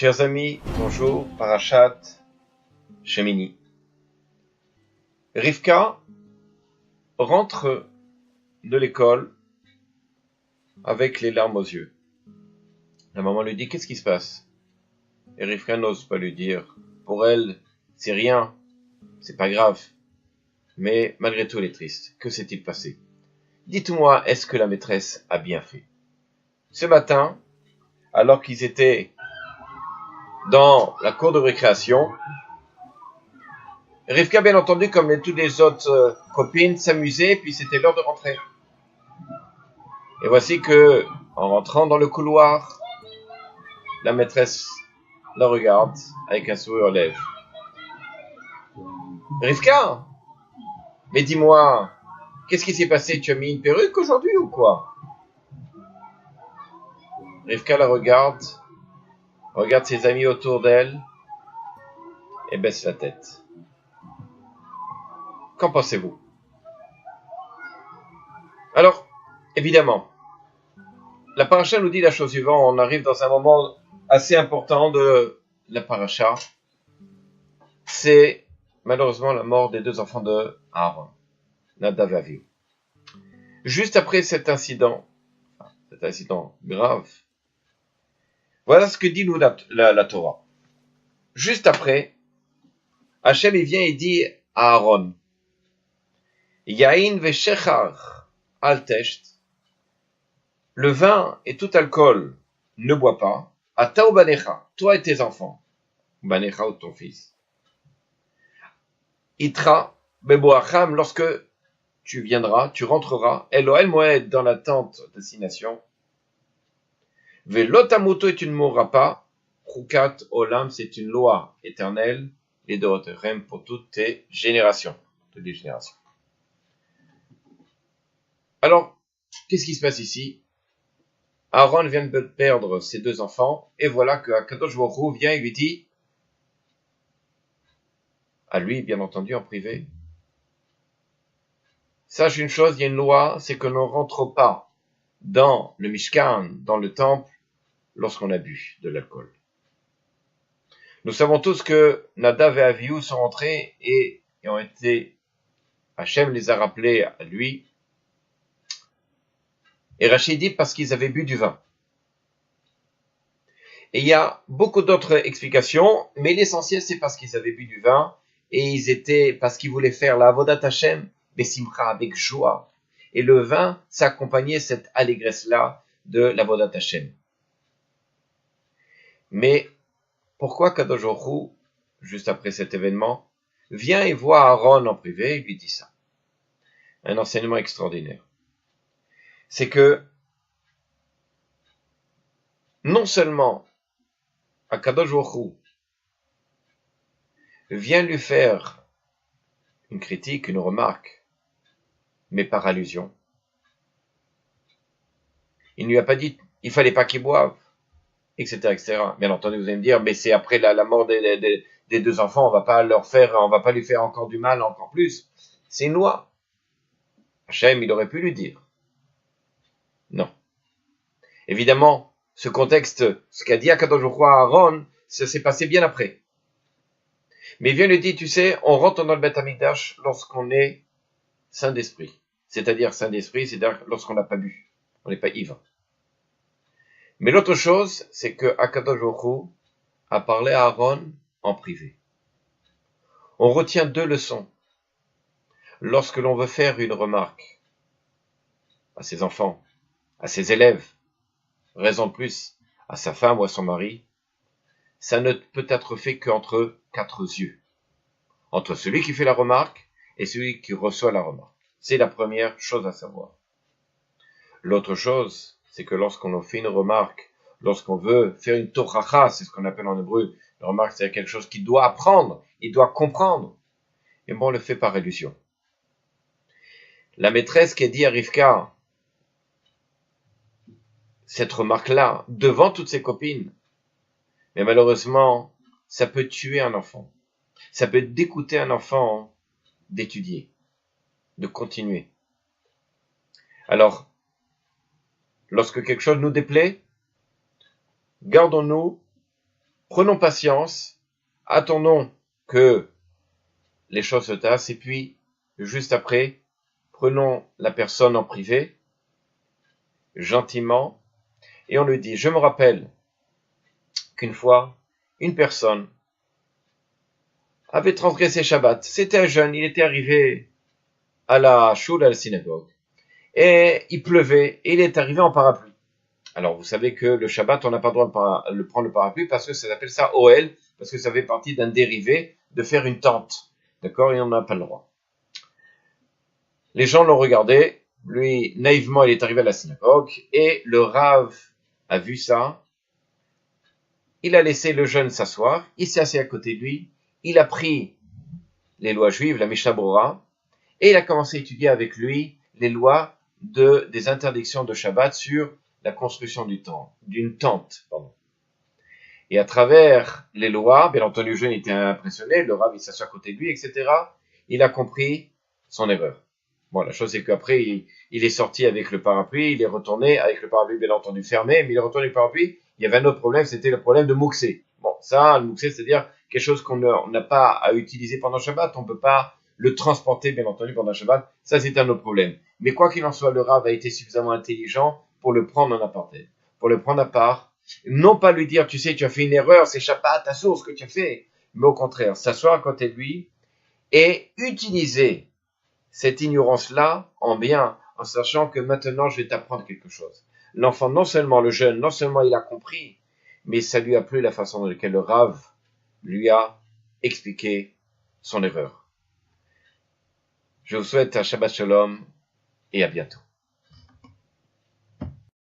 Chers amis, bonjour, Parashat Shemini. Rivka rentre de l'école avec les larmes aux yeux. La maman lui dit, qu'est-ce qui se passe? Et Rivka n'ose pas lui dire. Pour elle, c'est rien, c'est pas grave. Mais malgré tout, elle est triste. Que s'est-il passé? Dites-moi, est-ce que la maîtresse a bien fait? Ce matin, alors qu'ils étaient dans la cour de récréation, Rivka, bien entendu, comme toutes les autres copines, s'amusait, puis c'était l'heure de rentrer. Et voici que, en rentrant dans le couloir, la maîtresse la regarde avec un sourire aux lèvres. Rivka, mais dis-moi, qu'est-ce qui s'est passé? Tu as mis une perruque aujourd'hui ou quoi? Rivka la regarde ses amis autour d'elle et baisse la tête. Qu'en pensez-vous? Alors, évidemment, la paracha nous dit la chose suivante. On arrive dans un moment assez important de la paracha. C'est malheureusement la mort des deux enfants de Aaron, Nadav et Avihu. Juste après cet incident grave, voilà ce que dit nous la Torah. Juste après, Hachem il vient et dit à Aaron, Yain veshechar al tesht, le vin et tout alcool ne bois pas, ata ou banecha, toi et tes enfants, banecha ou ton fils, itra beboacham, lorsque tu viendras, tu rentreras, Elohel Moed, dans la tente d'assignation, velotamuto, et tu ne mourras pas, chukat olam, c'est une loi éternelle, et de Roterem pour toutes tes générations. Toutes les générations. Alors, qu'est-ce qui se passe ici? Aaron vient de perdre ses deux enfants, et voilà que Akadosh Baruch Hu vient et lui dit, à lui, bien entendu, en privé, sache une chose, il y a une loi, c'est que l'on ne rentre pas dans le Mishkan, dans le temple, lorsqu'on a bu de l'alcool. Nous savons tous que Nadav et Avihu sont rentrés et ont été, Hachem les a rappelés à lui, et Rachid dit parce qu'ils avaient bu du vin. Et il y a beaucoup d'autres explications, mais l'essentiel c'est parce qu'ils avaient bu du vin, et parce qu'ils voulaient faire la Avodat Hachem, Besimcha, avec joie. Et le vin, ça accompagnait cette allégresse-là de la Avodat Hachem. Mais pourquoi Kadosh Baruch Hu, juste après cet événement, vient et voit Aaron en privé et lui dit ça? Un enseignement extraordinaire. C'est que, non seulement Kadosh Baruch Hu vient lui faire une critique, une remarque, mais par allusion. Il ne lui a pas dit, il fallait pas qu'il boive, etc., etc. Bien entendu, vous allez me dire, mais c'est après la mort des deux enfants, on va pas lui faire encore du mal, encore plus. C'est une loi. Hachem, il aurait pu lui dire. Non. Évidemment, ce contexte, ce qu'a dit Akadosh Baruch Hu à Aaron, ça s'est passé bien après. Mais il vient lui dire, tu sais, on rentre dans le Beth Amikdash lorsqu'on est saint d'esprit. C'est-à-dire saint d'esprit, c'est-à-dire lorsqu'on n'a pas bu. On n'est pas ivre. Mais l'autre chose, c'est que Akadosh Baruch Hu a parlé à Aaron en privé. On retient deux leçons. Lorsque l'on veut faire une remarque à ses enfants, à ses élèves, raison de plus, à sa femme ou à son mari, ça ne peut être fait qu'entre quatre yeux. Entre celui qui fait la remarque et celui qui reçoit la remarque. C'est la première chose à savoir. L'autre chose, c'est que lorsqu'on fait une remarque, lorsqu'on veut faire une tochacha, c'est ce qu'on appelle en hébreu, une remarque, c'est quelque chose qu'il doit apprendre, il doit comprendre. Et bon, on le fait par illusion. La maîtresse qui a dit à Rivka, cette remarque-là, devant toutes ses copines, mais malheureusement, ça peut tuer un enfant. Ça peut dégoûter un enfant d'étudier, de continuer. Alors, lorsque quelque chose nous déplaît, gardons-nous Prenons patience, attendons que les choses se tassent, et puis, juste après, prenons la personne en privé, gentiment, et on lui dit, je me rappelle qu'une fois, une personne avait transgressé Shabbat. C'était un jeune, il était arrivé à la shul, à la synagogue, et il pleuvait, et il est arrivé en parapluie. Alors, vous savez que le Shabbat, on n'a pas le droit de prendre le parapluie parce que ça s'appelle ça OL, parce que ça fait partie d'un dérivé de faire une tente. D'accord? Et on n'a pas le droit. Les gens l'ont regardé. Lui, naïvement, il est arrivé à la synagogue et le Rav a vu ça. Il a laissé le jeune s'asseoir. Il s'est assis à côté de lui. Il a pris les lois juives, la Mishnah Brura, et il a commencé à étudier avec lui les lois des interdictions de Shabbat sur la construction d'une tente. Et à travers les lois, bien entendu, le jeune était impressionné, le Rav il s'assoit à côté de lui, etc. Il a compris son erreur. Bon, la chose c'est qu'après, il est sorti avec le parapluie, il est retourné avec le parapluie, bien entendu, fermé, mais il est retourné avec le parapluie. Il y avait un autre problème, c'était le problème de Mouxé. Bon, ça, le Mouxé, c'est-à-dire quelque chose qu'on n'a pas à utiliser pendant Shabbat, on ne peut pas le transporter, bien entendu, pendant Shabbat. Ça, c'est un autre problème. Mais quoi qu'il en soit, le Rav a été suffisamment intelligent pour le prendre en aparté, pour le prendre à part, non pas lui dire, tu sais, tu as fait une erreur, c'est Shabbat, ta source que tu as fait, mais au contraire, s'asseoir à côté de lui et utiliser cette ignorance-là en bien, en sachant que maintenant je vais t'apprendre quelque chose. L'enfant, non seulement le jeune, non seulement il a compris, mais ça lui a plu la façon dans laquelle le Rav lui a expliqué son erreur. Je vous souhaite un Shabbat Shalom et à bientôt.